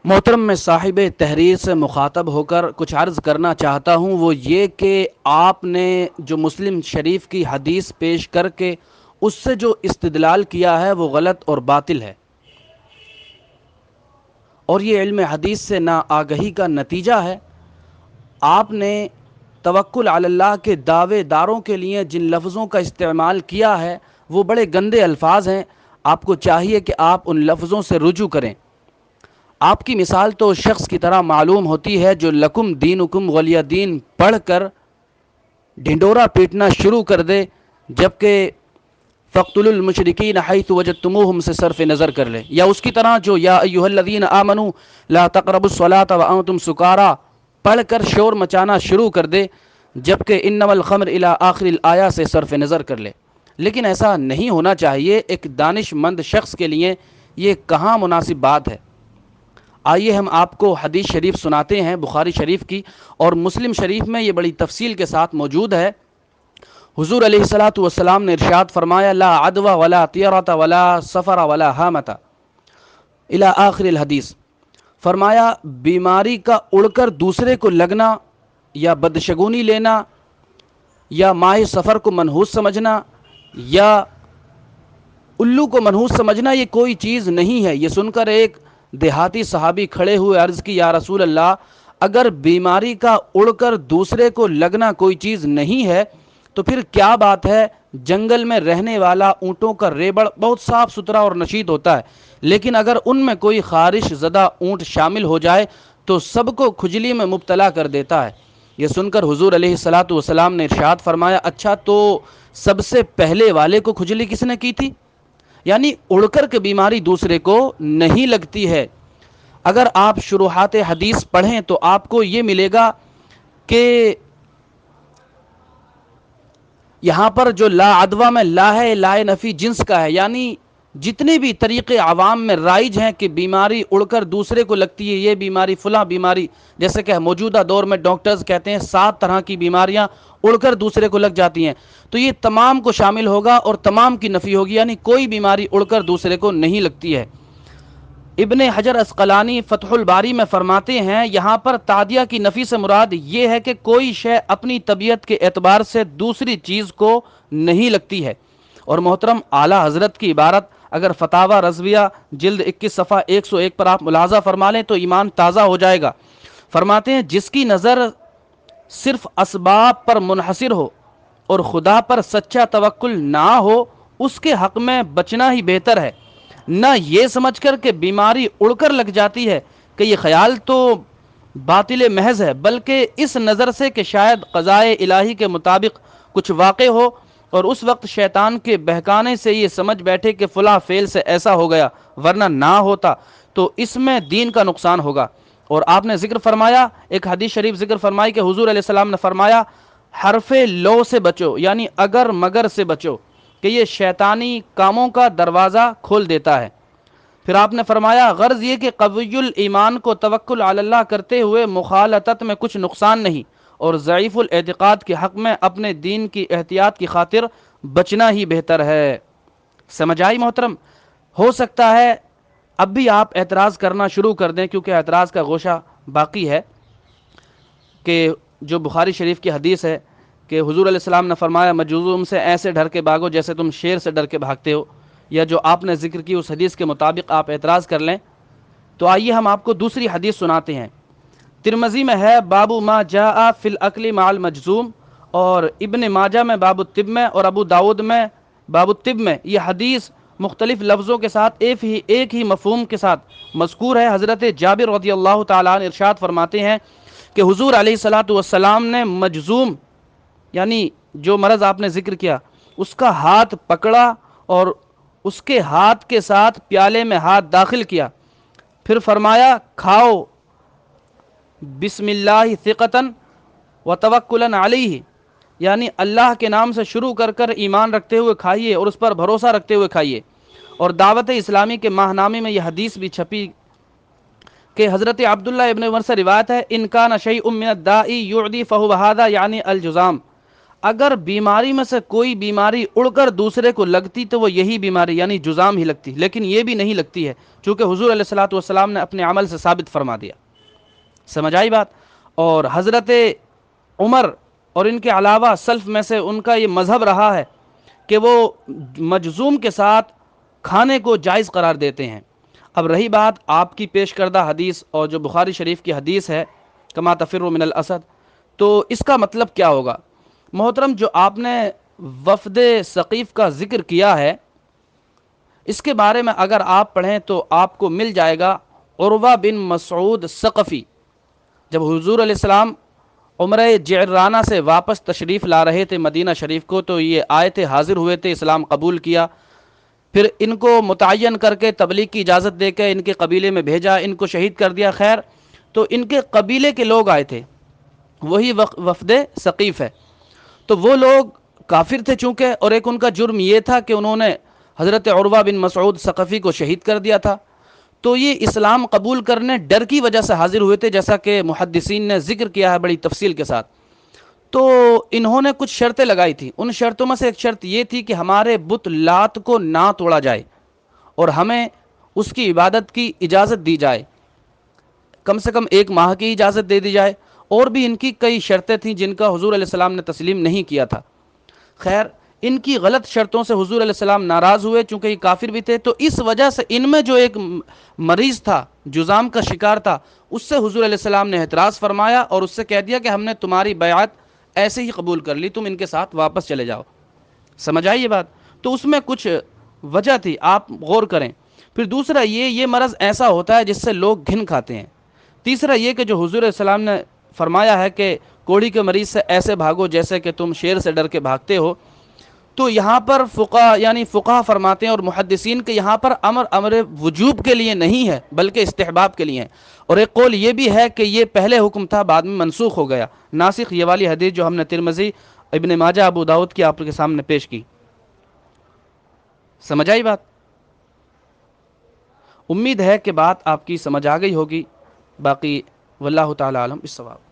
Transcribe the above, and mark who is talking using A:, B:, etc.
A: محترم، میں صاحب تحریر سے مخاطب ہو کر کچھ عرض کرنا چاہتا ہوں، وہ یہ کہ آپ نے جو مسلم شریف کی حدیث پیش کر کے اس سے جو استدلال کیا ہے وہ غلط اور باطل ہے، اور یہ علم حدیث سے نا آگہی کا نتیجہ ہے۔ آپ نے توکل علی اللہ کے دعوے داروں کے لیے جن لفظوں کا استعمال کیا ہے وہ بڑے گندے الفاظ ہیں۔ آپ کو چاہیے کہ آپ ان لفظوں سے رجوع کریں۔ آپ کی مثال تو اس شخص کی طرح معلوم ہوتی ہے جو لکم دینکم ولی دین پڑھ کر ڈھنڈورا پیٹنا شروع کر دے، جبکہ فَاقْتُلُوا الْمُشْرِكِينَ حَيْثُ وَجَدتُّمُوهُمْ سے صرف نظر کر لے، یا اس کی طرح جو یا ایھا الذین آمنوا لا تقربوا الصلاۃ وانتم سکارا پڑھ کر شور مچانا شروع کر دے، جبکہ انما الخمر الی آخر الآیہ سے صرف نظر کر لے۔ لیکن ایسا نہیں ہونا چاہیے۔ ایک دانش مند شخص کے لیے یہ کہاں مناسب بات ہے۔ آئیے ہم آپ کو حدیث شریف سناتے ہیں بخاری شریف کی، اور مسلم شریف میں یہ بڑی تفصیل کے ساتھ موجود ہے۔ حضور علیہ الصلاۃ والسلام نے ارشاد فرمایا لا عدوى ولا طیرۃ ولا سفر ولا حامۃ الی آخر الحدیث۔ فرمایا بیماری کا اڑ کر دوسرے کو لگنا، یا بدشگونی لینا، یا ماہ سفر کو منحوس سمجھنا، یا الو کو منحوس سمجھنا، یہ کوئی چیز نہیں ہے۔ یہ سن کر ایک دیہاتی صحابی کھڑے ہوئے عرض کی یا رسول اللہ، اگر بیماری کا اڑ کر دوسرے کو لگنا کوئی چیز نہیں ہے تو پھر کیا بات ہے؟ جنگل میں رہنے والا اونٹوں کا ریبڑ بہت صاف ستھرا اور نشید ہوتا ہے، لیکن اگر ان میں کوئی خارش زدہ اونٹ شامل ہو جائے تو سب کو کھجلی میں مبتلا کر دیتا ہے۔ یہ سن کر حضور علیہ الصلاۃ والسلام نے ارشاد فرمایا اچھا تو سب سے پہلے والے کو کھجلی کس نے کی تھی؟ یعنی اڑ کر کے بیماری دوسرے کو نہیں لگتی ہے۔ اگر آپ شروحات حدیث پڑھیں تو آپ کو یہ ملے گا کہ یہاں پر جو لا عدوہ میں لا ہے، لا نفی جنس کا ہے، یعنی جتنے بھی طریقے عوام میں رائج ہیں کہ بیماری اڑ کر دوسرے کو لگتی ہے، یہ بیماری فلاں بیماری، جیسے کہ موجودہ دور میں ڈاکٹرز کہتے ہیں 7 طرح کی بیماریاں اڑ کر دوسرے کو لگ جاتی ہیں، تو یہ تمام کو شامل ہوگا اور تمام کی نفی ہوگی، یعنی کوئی بیماری اڑ کر دوسرے کو نہیں لگتی ہے۔ ابن حجر عسقلانی فتح الباری میں فرماتے ہیں یہاں پر تعدیہ کی نفی سے مراد یہ ہے کہ کوئی شے اپنی طبیعت کے اعتبار سے دوسری چیز کو نہیں لگتی ہے۔ اور محترم اعلیٰ حضرت کی عبارت اگر فتاوی رضویہ جلد 21 صفحہ 101 پر آپ ملاحظہ فرما لیں تو ایمان تازہ ہو جائے گا۔ فرماتے ہیں جس کی نظر صرف اسباب پر منحصر ہو اور خدا پر سچا توکل نہ ہو، اس کے حق میں بچنا ہی بہتر ہے، نہ یہ سمجھ کر کہ بیماری اڑ کر لگ جاتی ہے کہ یہ خیال تو باطل محض ہے، بلکہ اس نظر سے کہ شاید قضائے الہی کے مطابق کچھ واقع ہو اور اس وقت شیطان کے بہکانے سے یہ سمجھ بیٹھے کہ فلاں فعل سے ایسا ہو گیا ورنہ نہ ہوتا، تو اس میں دین کا نقصان ہوگا۔ اور آپ نے ذکر فرمایا، ایک حدیث شریف ذکر فرمائی کہ حضور علیہ السلام نے فرمایا حرف لو سے بچو، یعنی اگر مگر سے بچو، کہ یہ شیطانی کاموں کا دروازہ کھول دیتا ہے۔ پھر آپ نے فرمایا غرض یہ کہ قوی الایمان کو توکل علی اللہ کرتے ہوئے مخالطت میں کچھ نقصان نہیں، اور ضعیف الاعتقاد کے حق میں اپنے دین کی احتیاط کی خاطر بچنا ہی بہتر ہے۔ سمجھ آئی محترم؟ ہو سکتا ہے اب بھی آپ اعتراض کرنا شروع کر دیں، کیونکہ اعتراض کا گوشہ باقی ہے، کہ جو بخاری شریف کی حدیث ہے کہ حضور علیہ السلام نے فرمایا مجذوم سے ایسے ڈر کے بھاگو جیسے تم شیر سے ڈر کے بھاگتے ہو، یا جو آپ نے ذکر کی اس حدیث کے مطابق آپ اعتراض کر لیں، تو آئیے ہم آپ کو دوسری حدیث سناتے ہیں۔ ترمذی میں ہے باب ما جاء فی الاکل مع المجذوم، اور ابن ماجہ میں باب الطب میں، اور ابو داود میں باب الطب میں یہ حدیث مختلف لفظوں کے ساتھ ایک ہی مفہوم کے ساتھ مذکور ہے۔ حضرت جابر رضی اللہ تعالیٰ عنہ ارشاد فرماتے ہیں کہ حضور علیہ الصلاۃ والسلام نے مجذوم، یعنی جو مرض آپ نے ذکر کیا، اس کا ہاتھ پکڑا اور اس کے ہاتھ کے ساتھ پیالے میں ہاتھ داخل کیا، پھر فرمایا کھاؤ بسم اللہ ثقتاً وتوکلاً علیہ، یعنی اللہ کے نام سے شروع کر کر ایمان رکھتے ہوئے کھائیے اور اس پر بھروسہ رکھتے ہوئے کھائیے۔ اور دعوت اسلامی کے ماہنامے میں یہ حدیث بھی چھپی کہ حضرت عبداللہ ابن عمر سے روایت ہے ان کان شیء من الداء یعدی فہو ھذا، یعنی الجذام، اگر بیماری میں سے کوئی بیماری اڑ کر دوسرے کو لگتی تو وہ یہی بیماری یعنی جذام ہی لگتی، لیکن یہ بھی نہیں لگتی ہے، چونکہ حضور علیہ الصلوۃ والسلام نے اپنے عمل سے ثابت فرما دیا۔ سمجھ آئی بات؟ اور حضرت عمر اور ان کے علاوہ سلف میں سے ان کا یہ مذہب رہا ہے کہ وہ مجزوم کے ساتھ کھانے کو جائز قرار دیتے ہیں۔ اب رہی بات آپ کی پیش کردہ حدیث اور جو بخاری شریف کی حدیث ہے کما تفر من الاسد، تو اس کا مطلب کیا ہوگا؟ محترم، جو آپ نے وفد ثقیف کا ذکر کیا ہے، اس کے بارے میں اگر آپ پڑھیں تو آپ کو مل جائے گا عروہ بن مسعود ثقفی، جب حضور علیہ السلام عمرہ جعرانہ سے واپس تشریف لا رہے تھے مدینہ شریف کو، تو یہ آئے تھے، حاضر ہوئے تھے، اسلام قبول کیا، پھر ان کو متعین کر کے تبلیغ کی اجازت دے کے ان کے قبیلے میں بھیجا، ان کو شہید کر دیا۔ خیر، تو ان کے قبیلے کے لوگ آئے تھے، وہی وفد ثقیف ہے، تو وہ لوگ کافر تھے چونکہ، اور ایک ان کا جرم یہ تھا کہ انہوں نے حضرت عروہ بن مسعود ثقفی کو شہید کر دیا تھا، تو یہ اسلام قبول کرنے ڈر کی وجہ سے حاضر ہوئے تھے، جیسا کہ محدثین نے ذکر کیا ہے بڑی تفصیل کے ساتھ۔ تو انہوں نے کچھ شرطیں لگائی تھیں، ان شرطوں میں سے ایک شرط یہ تھی کہ ہمارے بت لات کو نہ توڑا جائے اور ہمیں اس کی عبادت کی اجازت دی جائے، کم سے کم 1 ماہ کی اجازت دے دی جائے، اور بھی ان کی کئی شرطیں تھیں جن کا حضور علیہ السلام نے تسلیم نہیں کیا تھا۔ خیر، ان کی غلط شرطوں سے حضور علیہ السلام ناراض ہوئے، چونکہ یہ کافر بھی تھے، تو اس وجہ سے ان میں جو ایک مریض تھا، جذام کا شکار تھا، اس سے حضور علیہ السلام نے اعتراض فرمایا اور اس سے کہہ دیا کہ ہم نے تمہاری بیعت ایسے ہی قبول کر لی، تم ان کے ساتھ واپس چلے جاؤ۔ سمجھ آئی یہ بات؟ تو اس میں کچھ وجہ تھی، آپ غور کریں۔ پھر دوسرا یہ مرض ایسا ہوتا ہے جس سے لوگ گھن کھاتے ہیں۔ تیسرا یہ کہ جو حضور علیہ السلام نے فرمایا ہے کہ کوڑی کے مریض سے ایسے بھاگو جیسے کہ تم شیر سے ڈر کے بھاگتے ہو، تو یہاں پر فقہ فرماتے ہیں اور محدثین کے یہاں پر امر وجوب کے لیے نہیں ہے بلکہ استحباب کے لیے ہے، اور ایک قول یہ بھی ہے کہ یہ پہلے حکم تھا بعد میں منسوخ ہو گیا۔ ناسخ یہ والی حدیث جو ہم نے ترمذی، ابن ماجہ، ابو داؤد کی آپ کے سامنے پیش کی۔ سمجھ آئی بات؟ امید ہے کہ بات آپ کی سمجھ آ گئی ہوگی، باقی واللہ تعالی عالم بالصواب۔